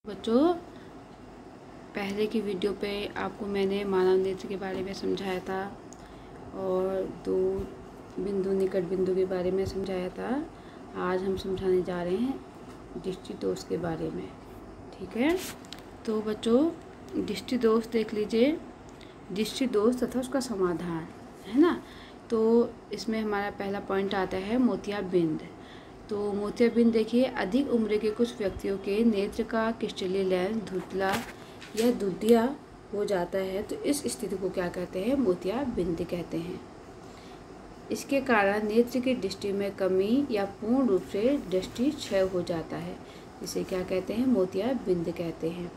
बच्चों, पहले की वीडियो पे आपको मैंने मानव नेत्र के बारे में समझाया था और दो बिंदु निकट बिंदु के बारे में समझाया था। आज हम समझाने जा रहे हैं दृष्टि दोष के बारे में। ठीक है, तो बच्चों दृष्टि दोष देख लीजिए। दृष्टि दोष तथा उसका समाधान है ना। तो इसमें हमारा पहला पॉइंट आता है मोतियाबिंद। तो मोतियाबिंद देखिए, अधिक उम्र के कुछ व्यक्तियों के नेत्र का क्रिस्टलीय लेंस धुंधला या दुधिया हो जाता है, तो इस स्थिति को क्या कहते हैं? मोतियाबिंद कहते हैं। इसके कारण नेत्र की दृष्टि में कमी या पूर्ण रूप से दृष्टि क्षय हो जाता है। इसे क्या कहते हैं? मोतियाबिंद कहते हैं।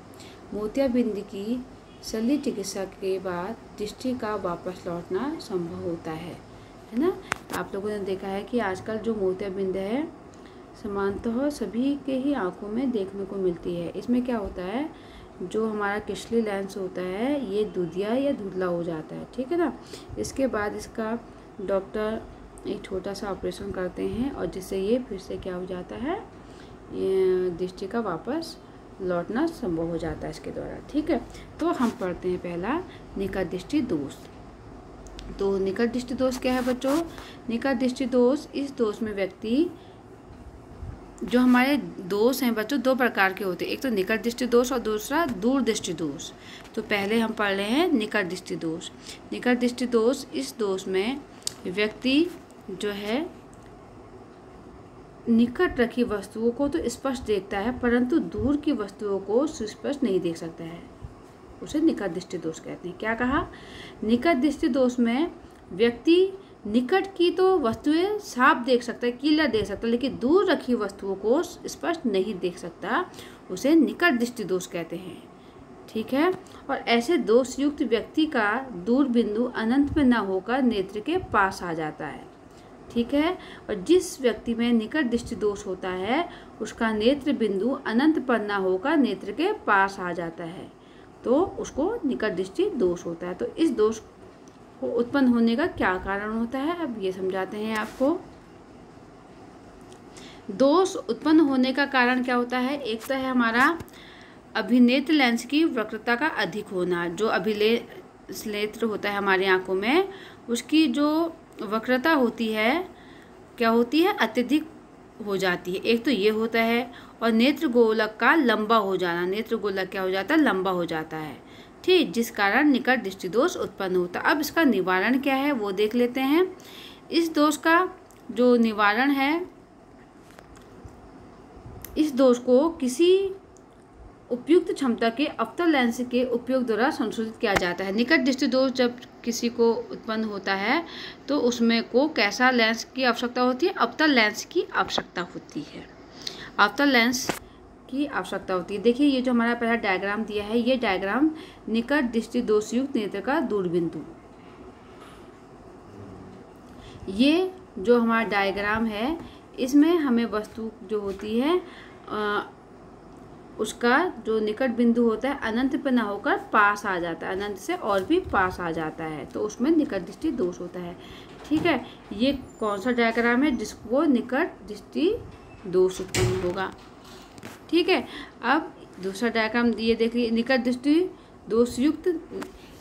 मोतियाबिंद की शल्य चिकित्सा के बाद दृष्टि का वापस लौटना संभव होता है ना। आप लोगों ने देखा है कि आजकल जो मोतियाबिंद है सामान्यतः सभी के ही आंखों में देखने को मिलती है। इसमें क्या होता है, जो हमारा क्रिस्टलीय लेंस होता है ये दुधिया या धुंधला हो जाता है। ठीक है ना। इसके बाद इसका डॉक्टर एक छोटा सा ऑपरेशन करते हैं और जिससे ये फिर से क्या हो जाता है, दृष्टि का वापस लौटना संभव हो जाता है इसके द्वारा। ठीक है, तो हम पढ़ते हैं पहला निकट दृष्टि दोष। तो निकट दृष्टि दोष क्या है बच्चों? निकट दृष्टि दोष, इस दोष में व्यक्ति, जो हमारे दोष हैं बच्चों दो प्रकार के होते हैं, एक तो निकट दृष्टि दोष और दूसरा दूर दृष्टि दोष। तो पहले हम पढ़ रहे हैं निकट दृष्टि दोष। निकट दृष्टि दोष, इस दोष में व्यक्ति जो है निकट रखी वस्तुओं को तो स्पष्ट देखता है परंतु दूर की वस्तुओं को सुस्पष्ट नहीं देख सकता है। उसे निकट दृष्टि दोष कहते हैं। क्या कहा? निकट दृष्टि दोष में व्यक्ति निकट की तो वस्तुएं साफ देख सकता है, क्लियर देख सकता है, लेकिन दूर रखी वस्तुओं को स्पष्ट नहीं देख सकता। उसे निकट दृष्टि दोष कहते हैं। ठीक है, और ऐसे दोष युक्त व्यक्ति का दूर बिंदु अनंत में न होकर नेत्र के पास आ जाता है। ठीक है, और जिस व्यक्ति में निकट दृष्टि दोष होता है उसका नेत्र बिंदु अनंत पर न होकर नेत्र के पास आ जाता है, तो उसको निकट दृष्टि दोष होता है। तो इस दोष को उत्पन्न होने का क्या कारण होता है, अब ये समझाते हैं आपको। दोष उत्पन्न होने का कारण क्या होता है? एक तो है हमारा अभिनेत्र लेंस की वक्रता का अधिक होना। जो अभिनेत्र होता है हमारी आंखों में, उसकी जो वक्रता होती है क्या होती है? अत्यधिक हो जाती है। एक तो ये होता है, और नेत्र गोलक का लंबा हो जाना। नेत्र गोलक क्या हो जाता है? लंबा हो जाता है। ठीक, जिस कारण निकट दृष्टि दोष उत्पन्न होता है। अब इसका निवारण क्या है वो देख लेते हैं। इस दोष का जो निवारण है, इस दोष को किसी उपयुक्त क्षमता के अवतल लेंस के उपयोग द्वारा संशोधित किया जाता है। निकट दृष्टि दोष जब किसी को उत्पन्न होता है तो उसमें को कैसा लेंस की आवश्यकता होती है? अवतल लेंस की आवश्यकता होती है। अवतल लेंस की आवश्यकता होती है। देखिए, ये जो हमारा पहला डायग्राम दिया है, ये डायग्राम निकट दृष्टि दोषयुक्त नेत्र का दूरबिंदु। ये जो हमारा डायग्राम है, इसमें हमें वस्तु जो होती है उसका जो निकट बिंदु होता है अनंत पर न होकर पास आ जाता है, अनंत से और भी पास आ जाता है, तो उसमें निकट दृष्टि दोष होता है। ठीक है, ये कौन सा डायग्राम है जिसको निकट दृष्टि दोष उत्पन्न होगा? ठीक है, अब दूसरा डायग्राम ये देखिए, निकट दृष्टि दोषयुक्त,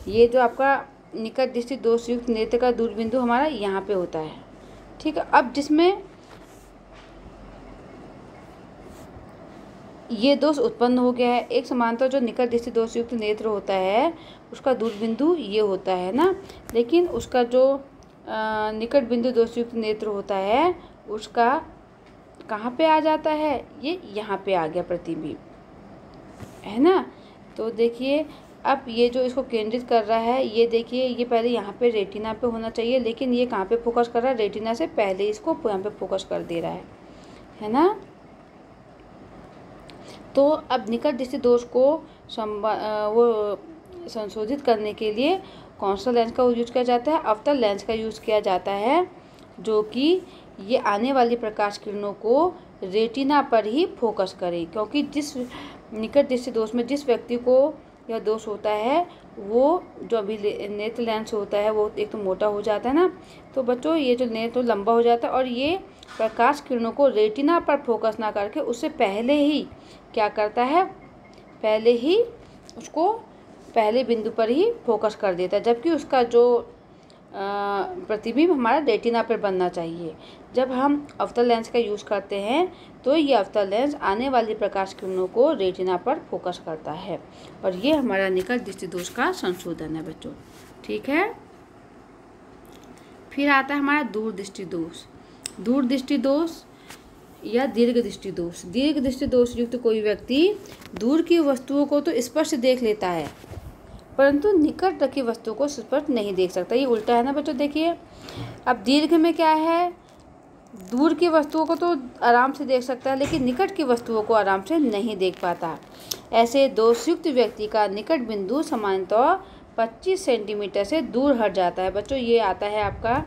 ये जो आपका निकट दृष्टि दोषयुक्त नेत्र का दूरबिंदु हमारा यहाँ पे होता है। ठीक है, अब जिसमें ये दोष उत्पन्न हो गया है, एक समांतर जो निकट दृष्टि दोषयुक्त नेत्र होता है उसका दूरबिंदु ये होता है ना, लेकिन उसका जो निकट बिंदु दोषयुक्त नेत्र होता है उसका कहाँ पे आ जाता है? ये यहाँ पे आ गया प्रतिबिंब, है ना। तो देखिए, अब ये जो इसको केंद्रित कर रहा है, ये देखिए, ये पहले यहाँ पे रेटिना पे होना चाहिए, लेकिन ये कहाँ पे फोकस कर रहा है? रेटिना से पहले इसको यहाँ पे फोकस कर दे रहा है ना। तो अब निकट दृष्टि दोष को वो संशोधित करने के लिए कौन सा लेंस का यूज किया जाता है? अवतल लेंस का यूज किया जाता है, जो कि ये आने वाली प्रकाश किरणों को रेटिना पर ही फोकस करे। क्योंकि जिस निकट दृष्टि दोष में जिस व्यक्ति को यह दोष होता है, वो जो अभी नेत्र लेंस होता है वो एक तो मोटा हो जाता है ना, तो बच्चों ये जो नेत्र लंबा हो जाता है और ये प्रकाश किरणों को रेटिना पर फोकस ना करके उससे पहले ही क्या करता है? पहले बिंदु पर ही फोकस कर देता है, जबकि उसका जो प्रतिबिंब हमारा रेटिना पर बनना चाहिए। जब हम अवतल लेंस का यूज़ करते हैं तो ये अवतल लेंस आने वाली प्रकाश किरणों को रेटिना पर फोकस करता है, और ये हमारा निकट दृष्टि दोष का संशोधन है बच्चों। ठीक है, फिर आता है हमारा दूर दृष्टि दोष। दूर दृष्टि दोष या दीर्घ दृष्टि दोष। दीर्घ दृष्टि दोष युक्त कोई व्यक्ति दूर की वस्तुओं को तो स्पष्ट देख लेता है, परंतु निकट रखी वस्तुओं को स्पष्ट नहीं देख सकता। ये उल्टा है ना बच्चों, देखिए। अब दीर्घ में क्या है, दूर की वस्तुओं को तो आराम से देख सकता है, लेकिन निकट की वस्तुओं को आराम से नहीं देख पाता। ऐसे दोषयुक्त व्यक्ति का निकट बिंदु सामान्यतः 25 सेंटीमीटर से दूर हट जाता है। बच्चों ये आता है आपका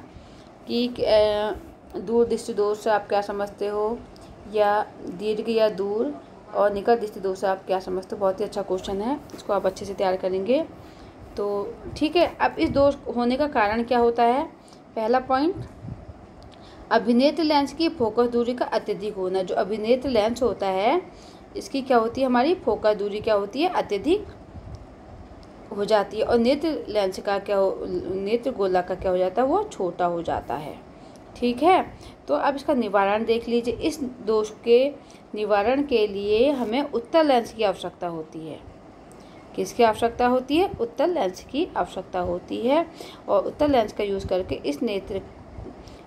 कि दूर दृष्टि दोष से आप क्या समझते हो, या दीर्घ या दूर और निकट दृष्टि दोष से आप क्या समझते हो। बहुत ही अच्छा क्वेश्चन है, इसको आप अच्छे से तैयार करेंगे तो ठीक है। अब इस दोष होने का कारण क्या होता है, पहला पॉइंट, अभिनेत्र लेंस की फोकस दूरी का अत्यधिक होना। जो अभिनेत्र लेंस होता है इसकी क्या होती है, हमारी फोकस दूरी क्या होती है, अत्यधिक हो जाती है, और नेत्र लेंस का नेत्र गोला का क्या हो जाता है, वो छोटा हो जाता है। ठीक है, तो अब इसका निवारण देख लीजिए। इस दोष के निवारण के लिए हमें उत्तल लेंस की आवश्यकता होती है। किसकी आवश्यकता होती है, उत्तल लेंस की आवश्यकता होती है, और उत्तल लेंस का यूज़ करके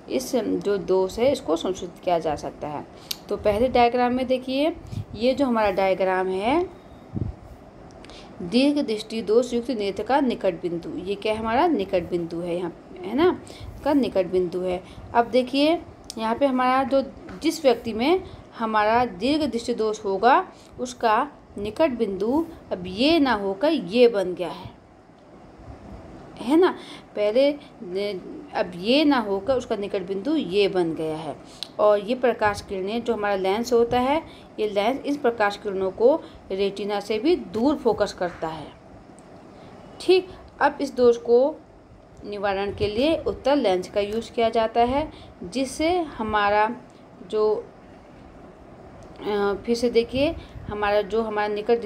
इस जो दोष है इसको संशोधित किया जा सकता है। तो पहले डायग्राम में देखिए, ये जो हमारा डायग्राम है, दीर्घ दृष्टि दोष युक्त नेत्र का निकट बिंदु, ये क्या है, हमारा निकट बिंदु है, यहाँ है ना, का निकट बिंदु है। अब देखिए यहाँ पे हमारा जो जिस व्यक्ति में हमारा दीर्घ दृष्टि दोष होगा उसका निकट बिंदु अब ये ना होकर ये बन गया है ना, पहले अब ये ना होकर उसका निकट बिंदु ये बन गया है। और ये प्रकाश किरणें जो हमारा लेंस होता है, ये लेंस इस प्रकाश किरणों को रेटिना से भी दूर फोकस करता है। ठीक, अब इस दोष को निवारण के लिए उत्तल लेंस का यूज़ किया जाता है, जिससे हमारा जो फिर से देखिए हमारा निकट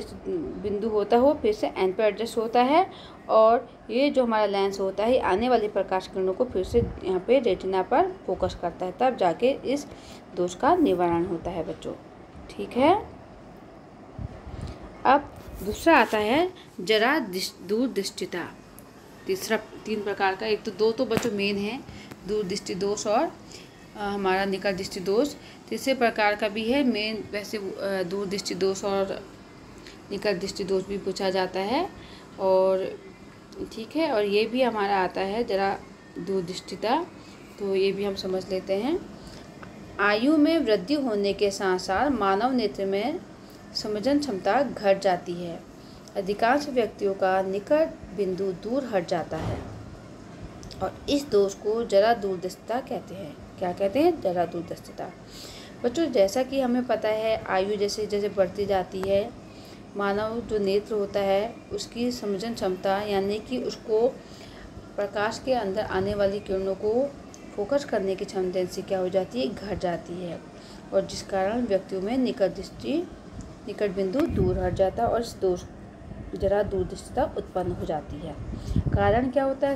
बिंदु होता है वो फिर से एन पर एडजस्ट होता है, और ये जो हमारा लेंस होता है आने वाली प्रकाश किरणों को फिर से यहाँ पे रेटिना पर फोकस करता है, तब जाके इस दोष का निवारण होता है बच्चों। ठीक है, अब दूसरा आता है जरा दूर दृष्टिता। तीन प्रकार का, एक तो दो तो बच्चों मेन है, दूर दृष्टि दोष और हमारा निकट दृष्टि दोष। तीसरे प्रकार का भी है मेन, वैसे दूर दृष्टि दोष और निकट दृष्टि दोष भी पूछा जाता है, और ठीक है, और ये भी हमारा आता है जरा दूर दृष्टिता, तो ये भी हम समझ लेते हैं। आयु में वृद्धि होने के साथ साथ मानव नेत्र में समझन क्षमता घट जाती है। अधिकांश व्यक्तियों का निकट बिंदु दूर हट जाता है, और इस दोष को जरा दूरदृष्टिता कहते हैं। क्या कहते हैं, जरा दूरदृष्टिता। बच्चों जैसा कि हमें पता है, आयु जैसे जैसे बढ़ती जाती है, मानव जो नेत्र होता है उसकी समझन क्षमता, यानी कि उसको प्रकाश के अंदर आने वाली किरणों को फोकस करने की क्षमता से क्या हो जाती है, घट जाती है, और जिस कारण व्यक्तियों में निकट बिंदु दूर हट जाता है और इस दोष जरा दूरदृष्टिता उत्पन्न हो जाती है। कारण क्या होता है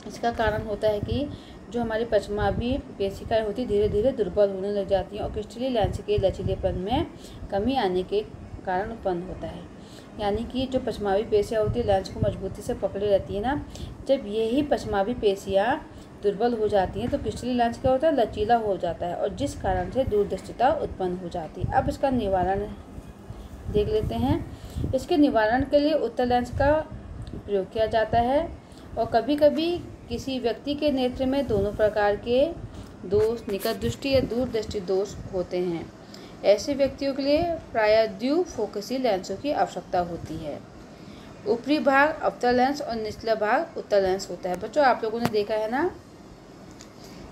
इसका कारण होता है कि जो हमारी पश्चिमाभी पेशिकाएं होती धीरे धीरे दुर्बल होने लग जाती हैं, और क्रिस्टलीय लेंस के लचीलेपन में कमी आने के कारण उत्पन्न होता है। यानी कि जो पश्चिमाभी पेशियाँ होती है लेंस को मजबूती से पकड़े रहती है ना, जब यही पश्चिमाभी पेशियाँ दुर्बल हो जाती हैं तो क्रिस्टलीय लेंस क्या होता है, लचीला हो जाता है, और जिस कारण से दूरदृष्टिता उत्पन्न हो जाती है। अब इसका निवारण देख लेते हैं। इसके निवारण के लिए उत्तल लेंस का प्रयोग किया जाता है, और कभी कभी किसी व्यक्ति के नेत्र में दोनों प्रकार के दोष, निकट दृष्टि या दूर दृष्टि दोष होते हैं। ऐसे व्यक्तियों के लिए प्रायः द्विफोकसी लेंसों की आवश्यकता होती है। ऊपरी भाग अवतल लेंस और निचला भाग उत्तल लेंस होता है। बच्चों आप लोगों ने देखा है ना,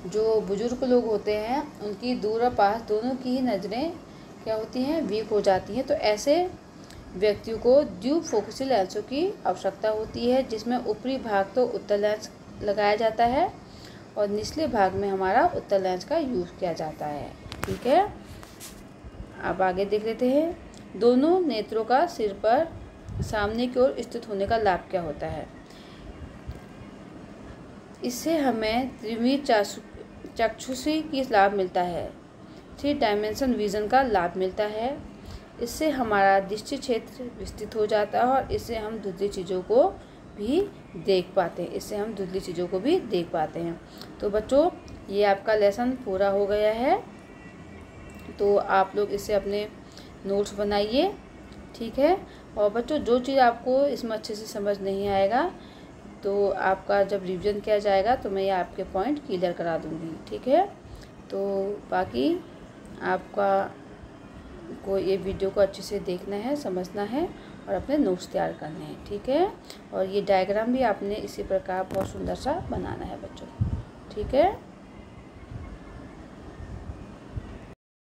जो बुजुर्ग लोग होते हैं उनकी दूर और पास दोनों की ही नज़रें क्या होती हैं, वीक हो जाती हैं। तो ऐसे व्यक्तियों को द्विफोकसी लेंसों की आवश्यकता होती है, जिसमें ऊपरी भाग तो उत्तल लेंस लगाया जाता है और निचले भाग में हमारा उत्तल लेंस का यूज़ किया जाता है। ठीक है, अब आगे देख लेते हैं। दोनों नेत्रों का सिर पर सामने की ओर स्थित होने का लाभ क्या होता है। इससे हमें त्रिविमीय चक्षुषी की लाभ मिलता है, 3 डायमेंशन विज़न का लाभ मिलता है। इससे हमारा दृष्टि क्षेत्र विस्तृत हो जाता है और इससे हम धुंधली चीज़ों को भी देख पाते हैं। तो बच्चों, ये आपका लेसन पूरा हो गया है। तो आप लोग इससे अपने नोट्स बनाइए, ठीक है। और बच्चों, जो चीज़ आपको इसमें अच्छे से समझ नहीं आएगा तो आपका जब रिवीजन किया जाएगा तो मैं ये आपके पॉइंट क्लियर करा दूँगी, ठीक है। तो बाकी आपका को ये वीडियो को अच्छे से देखना है, समझना है और अपने नोट्स तैयार करने हैं, ठीक है। और ये डायग्राम भी आपने इसी प्रकार बहुत सुंदर सा बनाना है बच्चों, ठीक है।